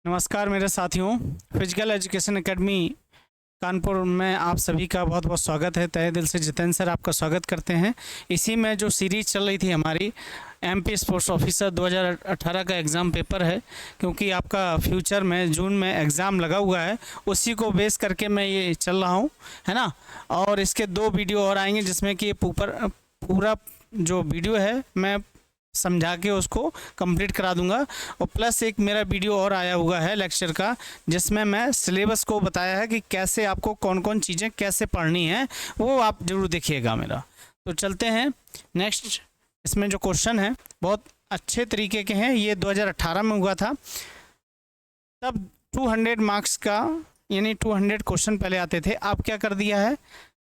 नमस्कार मेरे साथियों। फिजिकल एजुकेशन एकेडमी कानपुर में आप सभी का बहुत बहुत स्वागत है। तहे दिल से जितेंद्र सर आपका स्वागत करते हैं। इसी में जो सीरीज़ चल रही थी हमारी एमपी स्पोर्ट्स ऑफिसर 2018 का एग्ज़ाम पेपर है, क्योंकि आपका फ्यूचर में जून में एग्ज़ाम लगा हुआ है, उसी को बेस करके मैं ये चल रहा हूँ, है ना। और इसके 2 वीडियो और आएंगे जिसमें कि पूरा जो वीडियो है मैं समझा के उसको कंप्लीट करा दूंगा। और प्लस एक मेरा वीडियो और आया हुआ है लेक्चर का, जिसमें मैं सिलेबस को बताया है कि कैसे आपको कौन कौन चीज़ें कैसे पढ़नी है, वो आप ज़रूर देखिएगा मेरा। तो चलते हैं नेक्स्ट। इसमें जो क्वेश्चन है बहुत अच्छे तरीके के हैं। ये 2018 में हुआ था, तब 200 मार्क्स का यानी 200 क्वेश्चन पहले आते थे। अब क्या कर दिया है,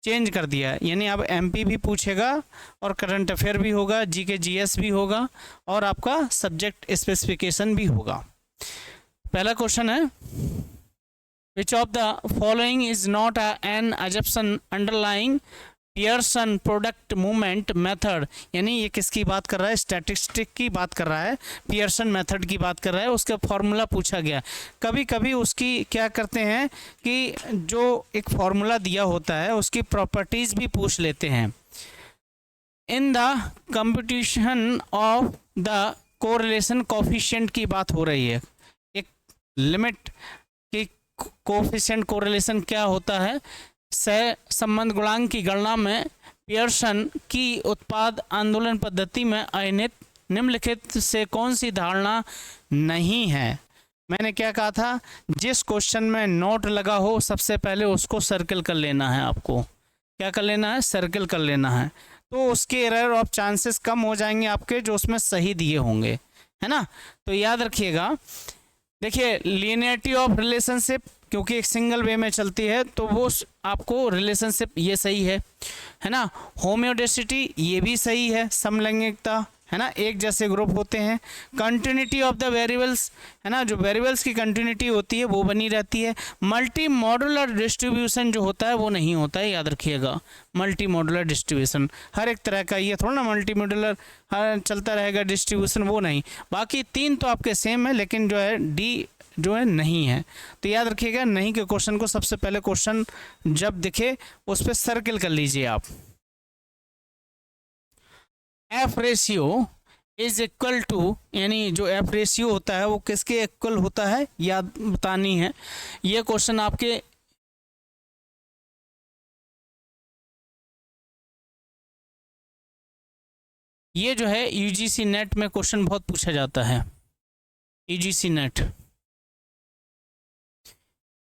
चेंज कर दिया है। यानी अब एमपी भी पूछेगा और करंट अफेयर भी होगा, जीके जीएस भी होगा और आपका सब्जेक्ट स्पेसिफिकेशन भी होगा। पहला क्वेश्चन है, which of the following is not an assumption underlying Pearson product movement method. यानी ये किसकी बात कर रहा है, स्टैटिस्टिक की बात कर रहा है, पियर्सन मेथड की बात कर रहा है। उसका फॉर्मूला पूछा गया। कभी कभी उसकी क्या करते हैं कि जो एक फॉर्मूला दिया होता है उसकी प्रॉपर्टीज भी पूछ लेते हैं। In the computation of the correlation coefficient की बात हो रही है। एक लिमिट की कोफिशिएंट कोरिलेशन क्या होता है, सह संबंध गुणांक की गणना में पियर्सन की उत्पाद आंदोलन पद्धति में अनिहित निम्नलिखित से कौन सी धारणा नहीं है। मैंने क्या कहा था, जिस क्वेश्चन में नोट लगा हो सबसे पहले उसको सर्कल कर लेना है। आपको क्या कर लेना है, सर्कल कर लेना है। तो उसके एरर ऑफ चांसेस कम हो जाएंगे आपके, जो उसमें सही दिए होंगे, है ना। तो याद रखिएगा। देखिए, लीनियरिटी ऑफ रिलेशनशिप, क्योंकि एक सिंगल वे में चलती है तो वो आपको रिलेशनशिप ये सही है ना। होम्योडेसिटी ये भी सही है, समलैंगिकता, है ना, एक जैसे ग्रुप होते हैं। कंटिन्यूटी ऑफ द वेरिएबल्स, है ना, जो वेरिएबल्स की कंटिन्यूटी होती है वो बनी रहती है। मल्टी मॉड्यूलर डिस्ट्रीब्यूशन जो होता है वो नहीं होता है, याद रखिएगा। मल्टी मॉड्यूलर डिस्ट्रीब्यूशन हर एक तरह का, ये थोड़ा ना मल्टी मॉड्यूलर हर चलता रहेगा डिस्ट्रीब्यूशन, वो नहीं। बाकी 3 तो आपके सेम है, लेकिन जो है डी जो है नहीं है। तो याद रखिएगा, नहीं के क्वेश्चन को सबसे पहले क्वेश्चन जब दिखे उस पर सर्कल कर लीजिए आप। F ratio is equal to, यानी जो एफ रेशियो होता है वो किसके इक्वल होता है, याद बतानी है। ये क्वेश्चन आपके ये जो है यूजीसी नेट में क्वेश्चन बहुत पूछा जाता है। यूजीसी नेट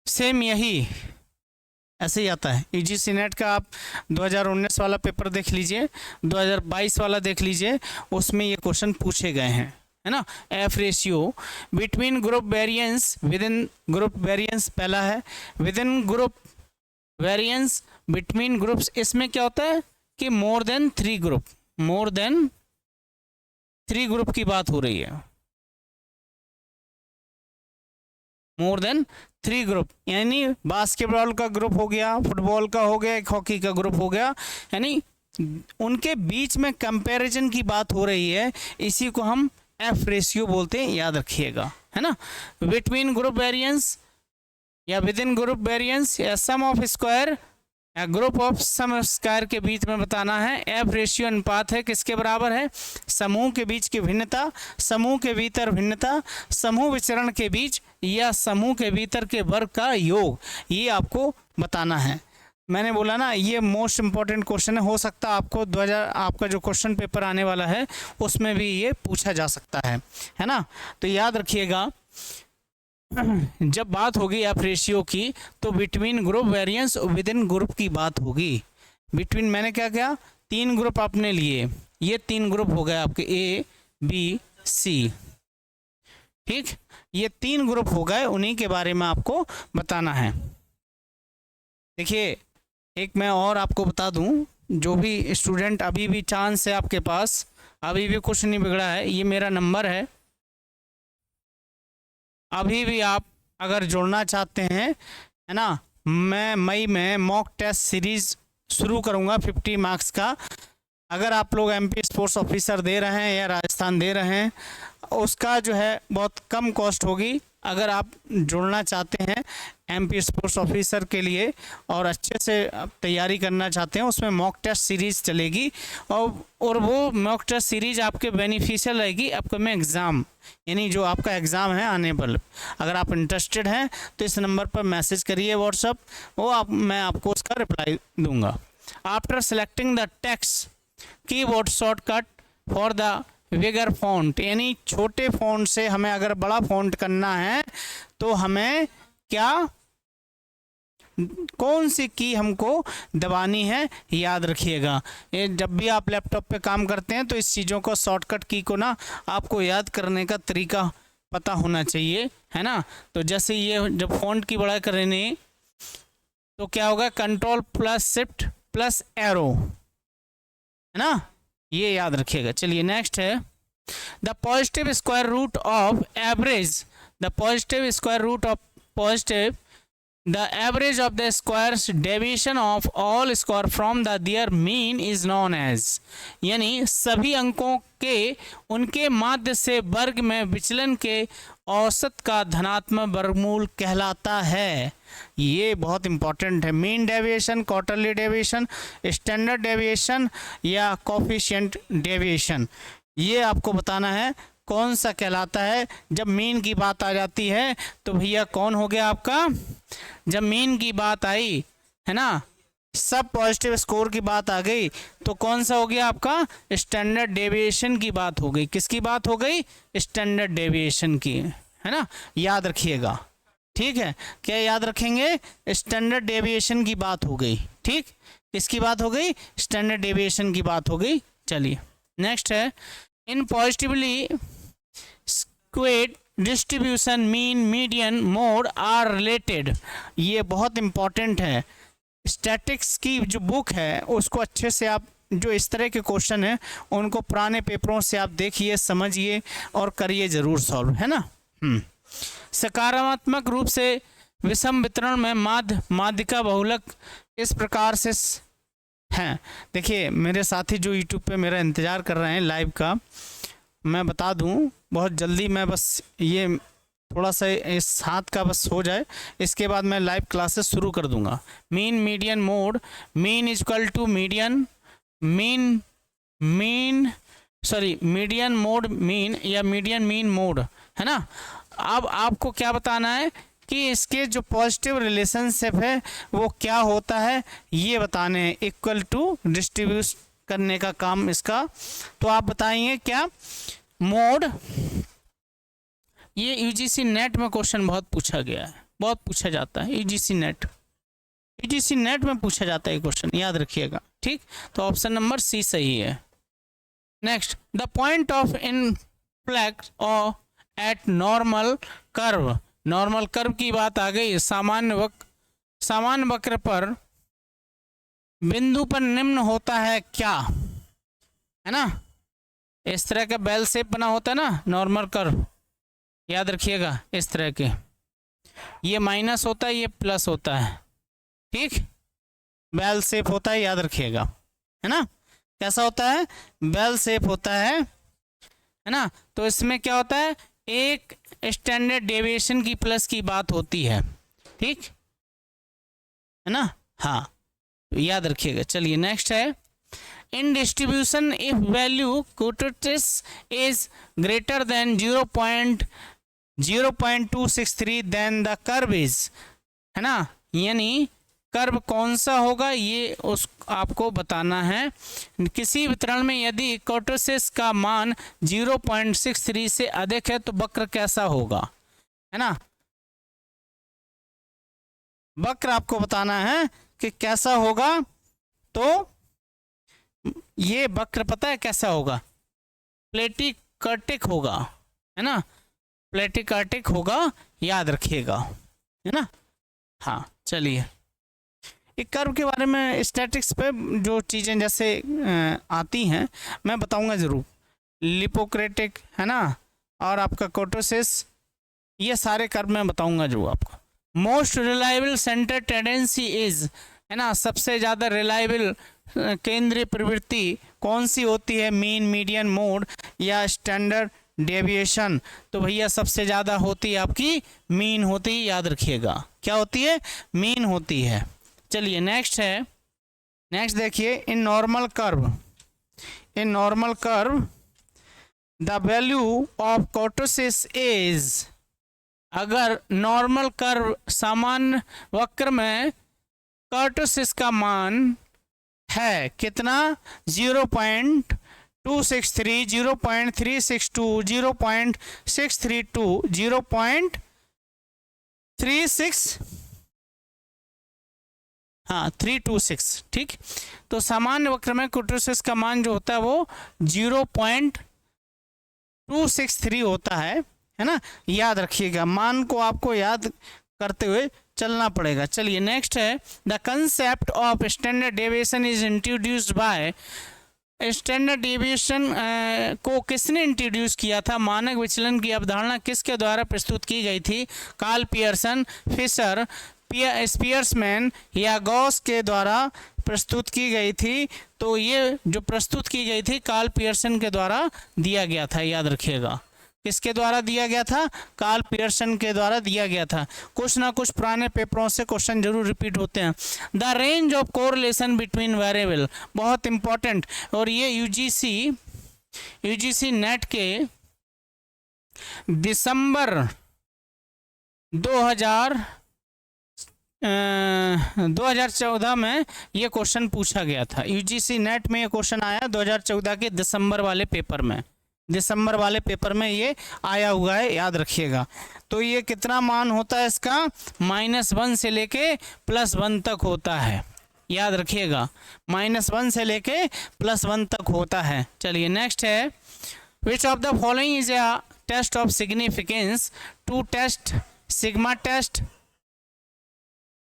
सेम यही ऐसे ही आता है। यूजीसी नेट का आप 2019 वाला पेपर देख लीजिए, 2022 वाला देख लीजिए, उसमें ये क्वेश्चन पूछे गए हैं, है ना। F ratio between group variance with in group variance पहला है, with in group variance between groups. इसमें क्या होता है कि more than 3 group, more than 3 group की बात हो रही है। मोर देन 3 ग्रुप, यानी बास्केटबॉल का ग्रुप हो गया, फुटबॉल का हो गया, एक हॉकी का ग्रुप हो गया, यानी उनके बीच में कंपैरिजन की बात हो रही है। इसी को हम एफ रेशियो बोलते हैं, याद रखिएगा, है ना। बिटवीन ग्रुप वेरिएंस या विद इन ग्रुप वेरिएंस या सम ऑफ स्क्वायर या ग्रुप ऑफ सम स्क्वायर के बीच में बताना है। एफ रेशियो अनुपात है किसके बराबर है, समूह के बीच की भिन्नता, समूह के भीतर भिन्नता, समूह विचरण के बीच या समूह के भीतर के वर्ग का योग, ये आपको बताना है। मैंने बोला ना, ये मोस्ट इंपॉर्टेंट क्वेश्चन है। हो सकता है आपको 2000 आपका जो क्वेश्चन पेपर आने वाला है उसमें भी ये पूछा जा सकता है ना। तो याद रखिएगा, जब बात होगी एफ रेशियो की तो बिटवीन ग्रुप वेरिएंस और विद इन ग्रुप की बात होगी। बिटवीन मैंने क्या किया, 3 ग्रुप आपने लिए, ये 3 ग्रुप हो गए आपके ए बी सी, ठीक, ये 3 ग्रुप हो गए, उन्हीं के बारे में आपको बताना है। देखिए, एक मैं और आपको बता दूं, जो भी स्टूडेंट अभी भी चांस है आपके पास, अभी भी कुछ नहीं बिगड़ा है, ये मेरा नंबर है। अभी भी आप अगर जुड़ना चाहते हैं, है ना, मैं मई में मॉक टेस्ट सीरीज शुरू करूंगा 50 मार्क्स का। अगर आप लोग एमपी स्पोर्ट्स ऑफिसर दे रहे हैं या राजस्थान दे रहे हैं, उसका जो है बहुत कम कॉस्ट होगी, अगर आप जुड़ना चाहते हैं एमपी स्पोर्ट्स ऑफिसर के लिए और अच्छे से तैयारी करना चाहते हैं, उसमें मॉक टेस्ट सीरीज़ चलेगी और वो मॉक टेस्ट सीरीज आपके बेनिफिशियल रहेगी अपकमिंग एग्ज़ाम, यानी जो आपका एग्ज़ाम है आने पर। अगर आप इंटरेस्टेड हैं तो इस नंबर पर मैसेज करिए व्हाट्सअप, मैं आपको उसका रिप्लाई दूंगा। After selecting the text keyboard shortcut for the bigger font, यानी छोटे फॉन्ट से हमें अगर बड़ा फॉन्ट करना है तो हमें क्या, कौन सी की हमको दबानी है, याद रखिएगा। ये जब भी आप लैपटॉप पे काम करते हैं तो इस चीज़ों को, शॉर्टकट की को ना आपको याद करने का तरीका पता होना चाहिए, है ना। तो जैसे ये जब फॉन्ट की बड़ाई करनी तो क्या होगा, control plus shift plus arrow, है ना, ये याद रखिएगा। चलिए नेक्स्ट है the positive square root of average, the positive square root of positive the average of the squares deviation of all square from the their mean is known as, यानी सभी अंकों के उनके माध्य से वर्ग में विचलन के औसत का धनात्मक वर्गमूल कहलाता है। ये बहुत इंपॉर्टेंट है। Mean deviation, quarterly deviation, standard deviation या कोफिशिएंट डेविएशन, ये आपको बताना है कौन सा कहलाता है। जब मीन की बात आ जाती है तो भैया कौन हो गया आपका, जब मीन की बात आई है ना, सब पॉजिटिव स्कोर की बात आ गई तो कौन सा हो गया आपका, स्टैंडर्ड डेविएशन की बात हो गई। किसकी बात हो गई, स्टैंडर्ड डेविएशन की, है ना, याद रखिएगा। ठीक है, क्या याद रखेंगे, स्टैंडर्ड डेविएशन की बात हो गई। ठीक, किसकी बात हो गई, स्टैंडर्ड डेविएशन की बात हो गई। चलिए नेक्स्ट है in positively skewed distribution mean median mode are related, ये बहुत इंपॉर्टेंट है। स्टैटिक्स की जो बुक है उसको अच्छे से आप, जो इस तरह के क्वेश्चन हैं उनको पुराने पेपरों से आप देखिए, समझिए और करिए ज़रूर सॉल्व, है ना। सकारात्मक रूप से विषम वितरण में माध्यिका बहुलक इस प्रकार से हैं। देखिए मेरे साथी जो यूट्यूब पे मेरा इंतज़ार कर रहे हैं लाइव का, मैं बता दूं बहुत जल्दी, मैं बस ये थोड़ा सा इस हाथ का बस हो जाए, इसके बाद मैं लाइव क्लासेस शुरू कर दूंगा। Mean median mode, mean is equal to median median mode mean या मीडियन मीन मोड, है ना। अब आपको क्या बताना है कि इसके जो पॉजिटिव रिलेशनशिप है वो क्या होता है, ये बताने हैं। इक्वल टू डिस्ट्रीब्यूट करने का काम इसका, तो आप बताएंगे क्या, मोड, ये यूजीसी नेट में क्वेश्चन बहुत पूछा गया है, बहुत पूछा जाता है। यूजीसी नेट में पूछा जाता है क्वेश्चन, याद रखिएगा। ठीक, तो ऑप्शन नंबर सी सही है। नेक्स्ट, द पॉइंट ऑफ इनफ्लेक्स और eight normal curve, normal curve की बात आ गई। सामान्य वक्र पर बिंदु पर निम्न होता है क्या, है ना, इस तरह का बेल शेप बना होता है ना नॉर्मल कर्व, याद रखिएगा। इस तरह के, ये माइनस होता है, ये प्लस होता है। ठीक, बेल शेप होता है, याद रखिएगा, है ना। कैसा होता है, बेल शेप होता है ना। तो इसमें क्या होता है, एक स्टैंडर्ड डेविएशन की प्लस की बात होती है। ठीक है ना, हाँ, याद रखिएगा। चलिए नेक्स्ट है in distribution if value kurtosis is greater than 0.0263 then the curve is, है ना, यानी कर्व कौन सा होगा ये उस आपको बताना है। किसी वितरण में यदि क्वोटिस का मान 0.63 से अधिक है तो वक्र कैसा होगा, है ना। वक्र आपको बताना है कि कैसा होगा, तो ये वक्र पता है कैसा होगा, प्लेटिकर्टिक होगा, है ना, प्लेटिकर्टिक होगा, याद रखिएगा, है ना। हाँ चलिए, एक कर्व के बारे में स्टैटिक्स पे जो चीज़ें जैसे आती हैं मैं बताऊंगा ज़रूर। लिपोक्रेटिक, है ना, और आपका कोटोसिस, ये सारे कर्व मैं बताऊंगा जो आपको। Most reliable centre tendency is, है ना, सबसे ज़्यादा रिलायबल केंद्रीय प्रवृत्ति कौन सी होती है, मीन मीडियन मोड या स्टैंडर्ड डेविएशन, तो भैया सबसे ज़्यादा होती है आपकी मीन होती है, याद रखिएगा। क्या होती है? मीन होती है। चलिए नेक्स्ट है, नेक्स्ट देखिए, in normal curve, in normal curve the value of kurtosis is, अगर नॉर्मल कर्व सामान्य वक्र में कोटोसिस का मान है कितना? 0.263, 0.362, 0.632, 0.36, हाँ 326, ठीक। तो सामान्य वक्र में कोटोसिस का मान जो होता है वो 0.263 होता है ना, याद रखिएगा। मान को आपको याद करते हुए चलना पड़ेगा। चलिए नेक्स्ट है, the concept of standard deviation is introduced by, standard deviation को किसने इंट्रोड्यूस किया था? मानक विचलन की अवधारणा किसके द्वारा प्रस्तुत की गई थी? कार्ल पियर्सन, फिशर, स्पियर्समैन या गॉस के द्वारा प्रस्तुत की गई थी। तो ये जो प्रस्तुत की गई थी कार्ल पियर्सन के द्वारा दिया गया था, याद रखिएगा। किसके द्वारा दिया गया था? कार्ल पियर्सन के द्वारा दिया गया था। कुछ ना कुछ पुराने पेपरों से क्वेश्चन जरूर रिपीट होते हैं। The range of correlation between variable, बहुत इंपॉर्टेंट, और ये यूजीसी नेट के दिसंबर 2014 में ये क्वेश्चन पूछा गया था। यूजीसी नेट में ये क्वेश्चन आया 2014 के दिसंबर वाले पेपर में, दिसंबर वाले पेपर में ये आया हुआ है, याद रखिएगा। तो ये कितना मान होता है इसका? -1 से लेके +1 तक होता है, याद रखिएगा। -1 से लेके +1 तक होता है। चलिए नेक्स्ट है, which of the following is a test of significance to test? Sigma test,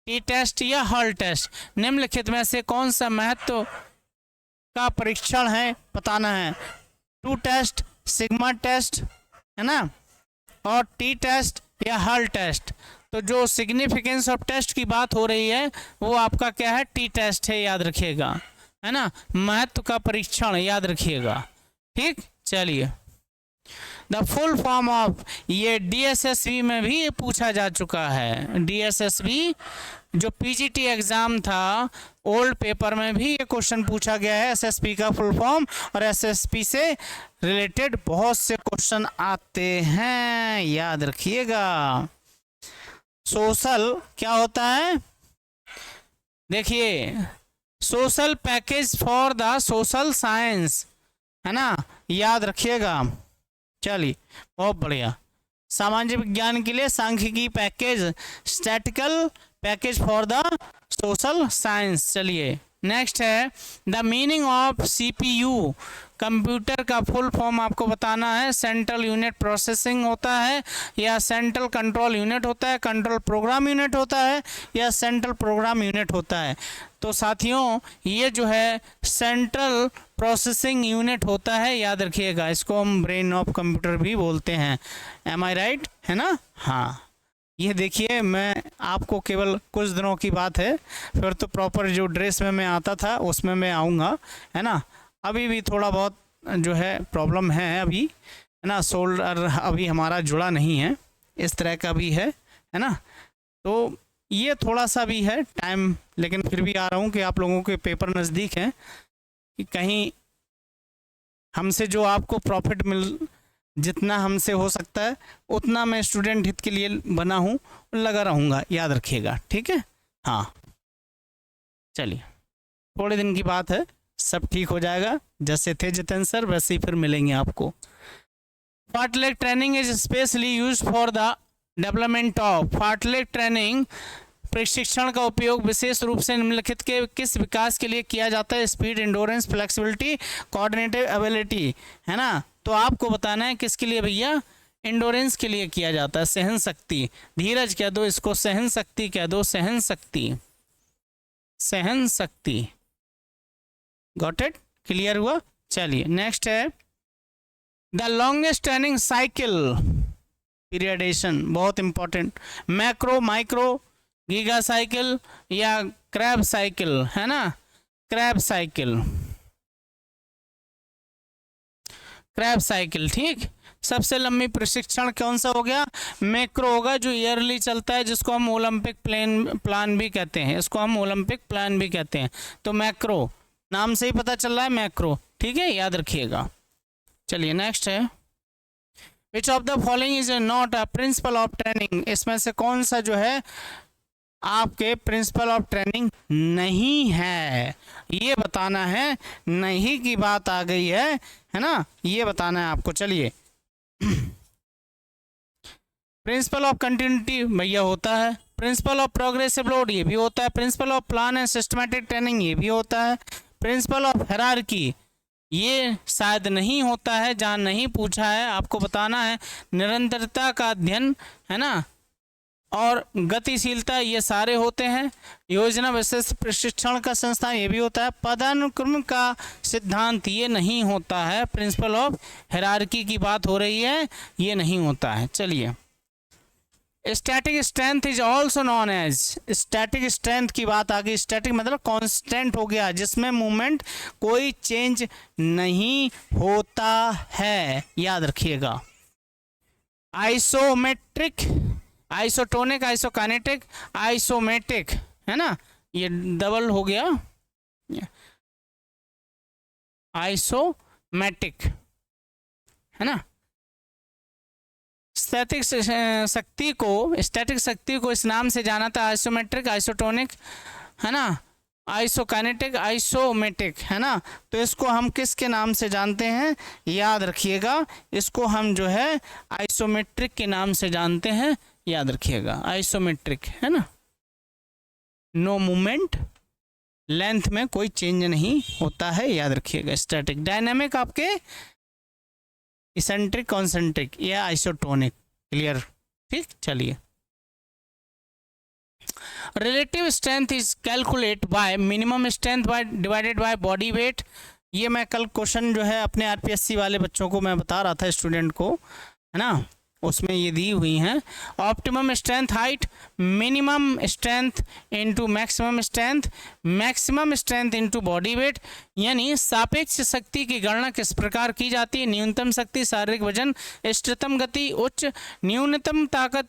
T test या हॉल टेस्ट? निम्नलिखित में से कौन सा महत्व का परीक्षण है, बताना है। टू टेस्ट, सिग्मा टेस्ट, है ना, और टी टेस्ट या हॉल टेस्ट? तो जो सिग्निफिकेंस ऑफ टेस्ट की बात हो रही है वो आपका क्या है? टी टेस्ट है, याद रखिएगा, है ना, महत्व का परीक्षण, याद रखिएगा, ठीक। चलिए, द फुल फॉर्म ऑफ, ये डीएसएसबी में भी पूछा जा चुका है। डीएसएसबी जो पीजीटी एग्जाम था, ओल्ड पेपर में भी ये क्वेश्चन पूछा गया है, एसएसपी का फुल फॉर्म, और एसएसपी से रिलेटेड बहुत से क्वेश्चन आते हैं, याद रखिएगा। सोशल क्या होता है? देखिए, social package for the social science, है ना, याद रखिएगा। चलिए, बहुत बढ़िया। सामाजिक विज्ञान के लिए सांख्यिकी package, statistical package for the social science. चलिए नेक्स्ट है, the meaning of CPU, computer का फुल फॉर्म आपको बताना है। सेंट्रल यूनिट प्रोसेसिंग होता है, या सेंट्रल कंट्रोल यूनिट होता है, कंट्रोल प्रोग्राम यूनिट होता है, या सेंट्रल प्रोग्राम यूनिट होता है? तो साथियों, ये जो है सेंट्रल प्रोसेसिंग यूनिट होता है, याद रखिएगा। इसको हम ब्रेन ऑफ कंप्यूटर भी बोलते हैं। एम आई राइट, है ना? हाँ, ये देखिए, मैं आपको केवल कुछ दिनों की बात है, फिर तो प्रॉपर जो ड्रेस में मैं आता था उसमें मैं आऊँगा, है ना। अभी भी थोड़ा बहुत जो है प्रॉब्लम है अभी, है ना, शोल्डर अभी हमारा जुड़ा नहीं है, इस तरह का भी है ना। तो ये थोड़ा सा भी है टाइम, लेकिन फिर भी आ रहा हूँ कि आप लोगों के पेपर नज़दीक हैं, कि कहीं हमसे जो आपको प्रॉफिट जितना हमसे हो सकता है उतना मैं स्टूडेंट हित के लिए बना हूँ, लगा रहूँगा, याद रखिएगा, ठीक है। हाँ, चलिए, थोड़े दिन की बात है, सब ठीक हो जाएगा। जैसे थे जितेंद्र सर वैसे ही फिर मिलेंगे आपको। Fartlek training is specially use for the development of, fartlek training प्रशिक्षण का उपयोग विशेष रूप से निम्नलिखित के किस विकास के लिए किया जाता है? Speed, endurance, flexibility, coordinative ability, है ना। तो आपको बताना है किसके लिए भैया? एंडोरेंस के लिए किया जाता है, सहन शक्ति। धीरज कह दो इसको, सहन शक्ति कह दो, सहन शक्ति, सहन शक्ति। Got it? क्लियर हुआ? चलिए नेक्स्ट है, द लॉन्गेस्ट टर्निंग साइकिल पीरियडेशन, बहुत important. Macro, micro, giga cycle या क्रैब साइकिल, है ना, क्रैब साइकिल, क्रैब साइकिल, ठीक। सबसे लंबी प्रशिक्षण कौन सा हो गया? मैक्रो होगा, जो ईयरली चलता है, जिसको हम ओलंपिक प्लान भी कहते हैं, इसको हम ओलंपिक प्लान भी कहते हैं। तो मैक्रो नाम से ही पता चल रहा है, मैक्रो, ठीक है, याद रखिएगा। चलिए नेक्स्ट है, which of the following is not a principle of training, इसमें से कौन सा जो है आपके प्रिंसिपल ऑफ ट्रेनिंग नहीं है, ये बताना है। नहीं की बात आ गई है ना, ये बताना है आपको। चलिए प्रिंसिपल ऑफ कंटिन्यूटी भैया होता है, प्रिंसिपल ऑफ प्रोग्रेसिव लोड ये भी होता है, principle of plan and systematic training ये भी होता है, प्रिंसिपल ऑफ हायरार्की ये शायद नहीं होता है, जहाँ नहीं पूछा है आपको बताना है। निरंतरता का अध्ययन है ना, और गतिशीलता ये सारे होते हैं। योजना विशिष्ट प्रशिक्षण का संस्थान ये भी होता है। पदानुक्रम का सिद्धांत ये नहीं होता है, प्रिंसिपल ऑफ हायरार्की की बात हो रही है, ये नहीं होता है। चलिए static strength is also known एज, स्टैटिक स्ट्रेंथ की बात आ गई। स्टैटिक मतलब कांस्टेंट हो गया, जिसमें मूवमेंट कोई चेंज नहीं होता है, याद रखिएगा। आइसोमेट्रिक, आइसोटोनिक, आइसोकाइनेटिक, आइसोमेटिक है ना, ये डबल हो गया, आइसोमेटिक है ना। स्टैटिक शक्ति को इस नाम से जाना था, आइसोमेट्रिक, आइसोटोनिक है ना, आइसोकाइनेटिक, आइसोमेटिक है ना। तो इसको हम किसके नाम से जानते हैं, याद रखिएगा, इसको हम जो है आइसोमेट्रिक के नाम से जानते हैं, याद रखिएगा, आइसोमेट्रिक है ना। नो मूवमेंट, लेंथ में कोई चेंज नहीं होता है, याद रखिएगा। स्टैटिक, डायनामिक आपके इसेंट्रिक, कॉन्सेंट्रिक या आइसोटोनिक, क्लियर, ठीक। चलिए relative strength is calculate bye minimum strength by divided by body weight, ये मैं कल क्वेश्चन जो है अपने आरपीएससी वाले बच्चों को मैं बता रहा था, स्टूडेंट को है ना, उसमें ये दी हुई हैं। Optimum strength height, minimum strength into maximum strength, maximum strength into body weight, यानी सापेक्ष शक्ति की गणना किस प्रकार की जाती है। न्यूनतम शक्ति, शारीरिक वजन, इष्टतम गति, उच्च न्यूनतम ताकत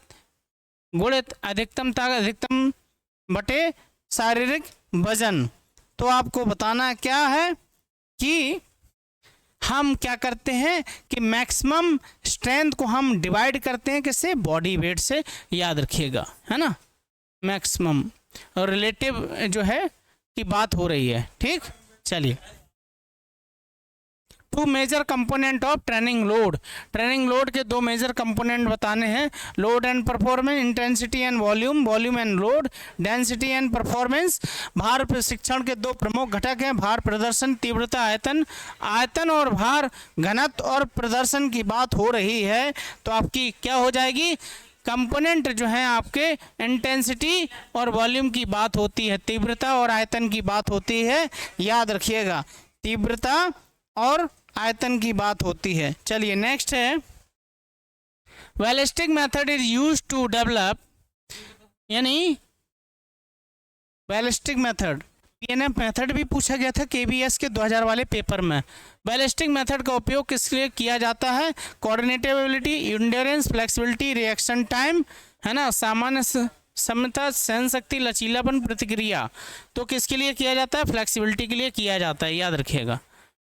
गुणित अधिकतम ताकत, अधिकतम बटे शारीरिक वजन। तो आपको बताना क्या है कि हम क्या करते हैं कि मैक्सिमम स्ट्रेंथ को हम डिवाइड करते हैं किससे, बॉडी वेट से, याद रखिएगा है ना। मैक्सिमम और रिलेटिव जो है की बात हो रही है, ठीक। चलिए two major component of training load, training load के दो मेजर कंपोनेंट बताने हैं। Load and performance, intensity and volume, volume and load, density and performance. भार प्रशिक्षण के दो प्रमुख घटक हैं, भार प्रदर्शन, तीव्रता, आयतन। आयतन और भार, घनत्व और प्रदर्शन की बात हो रही है, तो आपकी क्या हो जाएगी, कंपोनेंट जो है आपके इंटेंसिटी और वॉल्यूम की बात होती है, तीव्रता और आयतन की बात होती है, याद रखिएगा, तीव्रता और आयतन की बात होती है। चलिए नेक्स्ट है, ballistic method is used to develop, यानी बैलिस्टिक मेथड, पीएनएफ मेथड भी पूछा गया था केबीएस के 2000 वाले पेपर में। बैलिस्टिक मेथड का उपयोग किस लिए किया जाता है, coordinative ability, endurance, flexibility, reaction time है ना, सामान्य क्षमता, सहन शक्ति, लचीलापन, प्रतिक्रिया। तो किसके लिए किया जाता है, फ्लेक्सिबिलिटी के लिए किया जाता है, याद रखिएगा,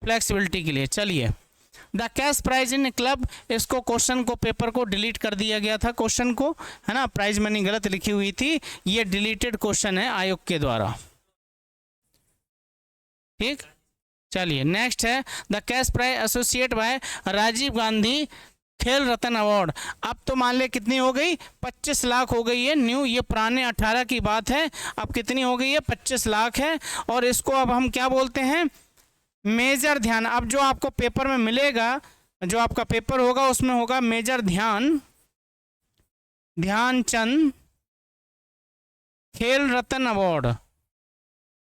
फ्लेक्सिबिलिटी के लिए। चलिए the cash prize in club, इसको क्वेश्चन को, पेपर को डिलीट कर दिया गया था, क्वेश्चन को है ना, प्राइज मनी गलत लिखी हुई थी, ये डिलीटेड क्वेश्चन है आयोग के द्वारा, ठीक। चलिए नेक्स्ट है, the cash prize associate by Rajiv Gandhi Khel Ratna award. अब तो मान ले कितनी हो गई, 25 लाख हो गई है न्यू, ये पुराने 18 की बात है, अब कितनी हो गई है, 25 लाख है। और इसको अब हम क्या बोलते हैं, मेजर ध्यान। अब जो आपको पेपर में मिलेगा, जो आपका पेपर होगा उसमें होगा मेजर ध्यानचंद खेल रत्न अवार्ड है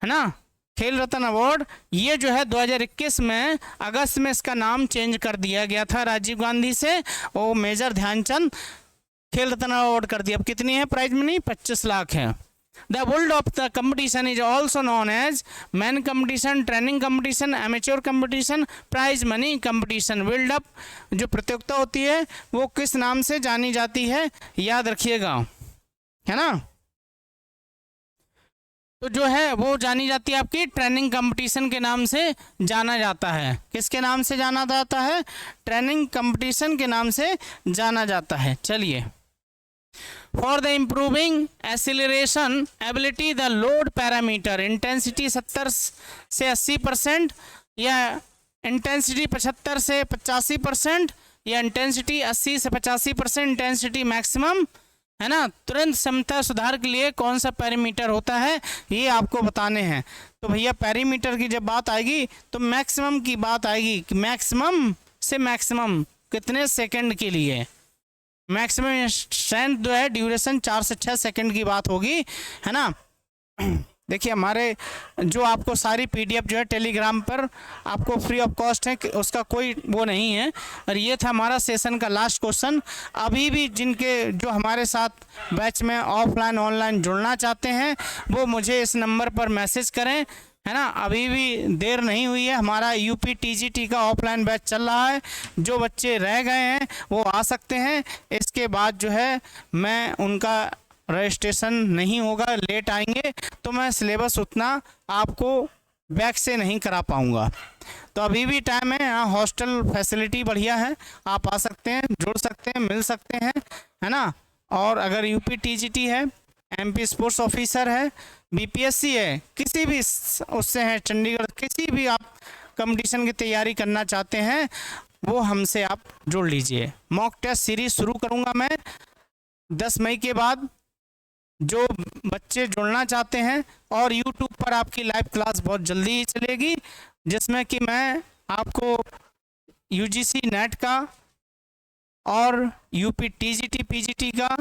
ना, खेल रत्न अवार्ड। ये जो है 2021 में अगस्त में इसका नाम चेंज कर दिया गया था राजीव गांधी से, वो मेजर ध्यानचंद खेल रत्न अवार्ड कर दिया। अब कितनी है प्राइज मनी, 25 लाख है, The world of the competition is also known as main competition, training competition, amateur competition, prize money competition. World up जो प्रतियोगिता होती है वो किस नाम से जानी जाती है, याद रखिएगा, है ना। तो जो है वो जानी जाती है आपकी ट्रेनिंग कंपटीशन के नाम से जाना जाता है। किसके नाम से जाना जाता है? ट्रेनिंग कंपटीशन के नाम से जाना जाता है। चलिए, for the improving acceleration ability the load parameter, intensity 70 से 80% या इंटेंसिटी 75 से 85% या इंटेंसिटी 80 से 85%, इंटेंसिटी मैक्सिमम, है ना। तुरंत क्षमता सुधार के लिए कौन सा पैरामीटर होता है ये आपको बताने हैं। तो भैया पैरामीटर की जब बात आएगी तो मैक्सिमम की बात आएगी कि मैक्सिमम से मैक्सिमम कितने सेकंड के लिए, मैक्सिमम स्ट्रेंथ जो है ड्यूरेशन 4 से 6 सेकंड की बात होगी, है ना। देखिए हमारे जो आपको सारी पीडीएफ जो है टेलीग्राम पर आपको फ्री ऑफ कॉस्ट है, उसका कोई वो नहीं है। और ये था हमारा सेशन का लास्ट क्वेश्चन। अभी भी जिनके जो हमारे साथ बैच में ऑफलाइन ऑनलाइन जुड़ना चाहते हैं वो मुझे इस नंबर पर मैसेज करें, है ना। अभी भी देर नहीं हुई है, हमारा यूपी टीजीटी का ऑफलाइन बैच चल रहा है। जो बच्चे रह गए हैं वो आ सकते हैं। इसके बाद जो है मैं उनका रजिस्ट्रेशन नहीं होगा, लेट आएंगे तो मैं सिलेबस उतना आपको बैक से नहीं करा पाऊँगा। तो अभी भी टाइम है, यहाँ हॉस्टल फैसिलिटी बढ़िया है, आप आ सकते हैं, जुड़ सकते हैं, मिल सकते हैं, है ना। और अगर यूपी टीजीटी है, एमपी स्पोर्ट्स ऑफिसर है, बीपीएससी है, किसी भी उससे है, चंडीगढ़, किसी भी आप कंपटीशन की तैयारी करना चाहते हैं वो हमसे आप जुड़ लीजिए। मॉक टेस्ट सीरीज शुरू करूँगा मैं 10 मई के बाद। जो बच्चे जुड़ना चाहते हैं, और यूट्यूब पर आपकी लाइव क्लास बहुत जल्दी ही चलेगी जिसमें कि मैं आपको यूजीसी नेट का और यूपी टीजीटी पीजीटी का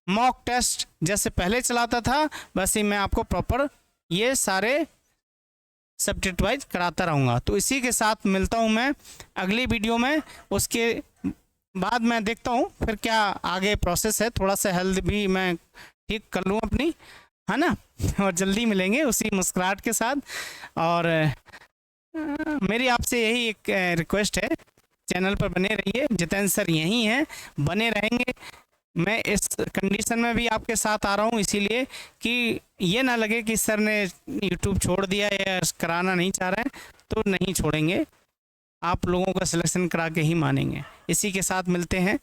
मॉक टेस्ट जैसे पहले चलाता था वैसे मैं आपको प्रॉपर ये सारे सब्जेक्ट वाइज कराता रहूँगा। तो इसी के साथ मिलता हूँ मैं अगली वीडियो में। उसके बाद मैं देखता हूँ फिर क्या आगे प्रोसेस है, थोड़ा सा हेल्थ भी मैं ठीक कर लूँ अपनी, है ना। और जल्दी मिलेंगे उसी मुस्कुराहट के साथ। और मेरी आपसे यही एक रिक्वेस्ट है, चैनल पर बने रहिए। जितेंद्र सर यहीं हैं, बने रहेंगे। मैं इस कंडीशन में भी आपके साथ आ रहा हूँ इसीलिए कि ये ना लगे कि सर ने यूट्यूब छोड़ दिया या कराना नहीं चाह रहे हैं, तो नहीं छोड़ेंगे, आप लोगों का सिलेक्शन करा के ही मानेंगे। इसी के साथ मिलते हैं।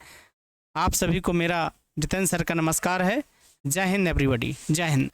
आप सभी को मेरा जितेंद्र सर का नमस्कार है। जय हिंद एवरीबॉडी, जय हिंद।